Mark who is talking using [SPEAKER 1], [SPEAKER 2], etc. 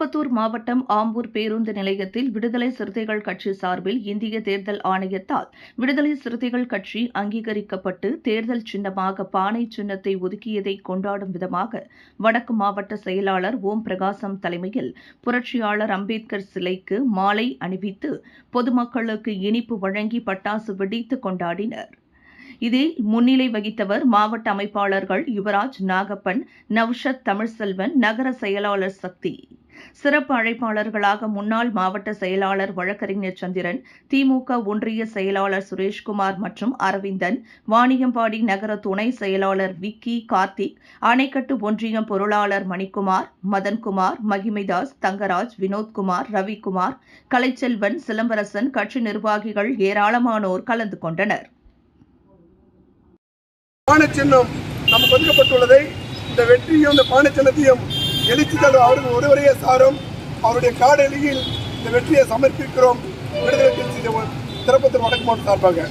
[SPEAKER 1] திருப்பத்தூர் மாவட்டம் ஆம்பூர் பேருந்து நிலையத்தில் விடுதலை சிறுத்தைகள் கட்சி சார்பில் இந்திய தேர்தல் ஆணையத்தால் விடுதலை சிறுத்தைகள் கட்சி அங்கீகரிக்கப்பட்டு தேர்தல் சின்னமாக பானை சின்னத்தை ஒதுக்கியதை கொண்டாடும் விதமாக வடக்கு மாவட்ட செயலாளர் ஓம் பிரகாசம் தலைமையில் புரட்சியாளர் அம்பேத்கர் சிலைக்கு மாலை அணிவித்து பொதுமக்களுக்கு இனிப்பு வழங்கி பட்டாசு வெடித்து கொண்டாடினர். இதில் முன்னிலை வகித்தவர் மாவட்ட அமைப்பாளர்கள் யுவராஜ், நாகப்பன், நவ்ஷத், தமிழ்செல்வன், நகர செயலாளர் சக்தி. சிறப்பு அழைப்பாளர்களாக முன்னாள் மாவட்ட செயலாளர் வழக்கறிஞர் சந்திரன், திமுக ஒன்றிய செயலாளர் சுரேஷ்குமார் மற்றும் அரவிந்தன், வாணியம்பாடி நகர துணை செயலாளர் விக்கி, கார்த்திக், அணைக்கட்டு ஒன்றியம் பொருளாளர் மணிக்குமார், மதன்குமார், மகிமைதாஸ், தங்கராஜ், வினோத்குமார், ரவிக்குமார், கலைச்செல்வன், சிலம்பரசன், கட்சி நிர்வாகிகள் ஏராளமானோர் கலந்து கொண்டனர்.
[SPEAKER 2] பானை சின்னம் நமக்கு ஒதுக்கப்பட்டுள்ளதை இந்த வெற்றியும் இந்த பானை சின்னத்தையும் எழுச்சி தலைவர் அவர்கள் ஒருவரையே சாரும் அவருடைய காடலியில் இந்த வெற்றியை சமர்ப்பிக்கிறோம். விடுதலை திருப்பத்தூர் வடக்கு மாவட்ட சார்பாக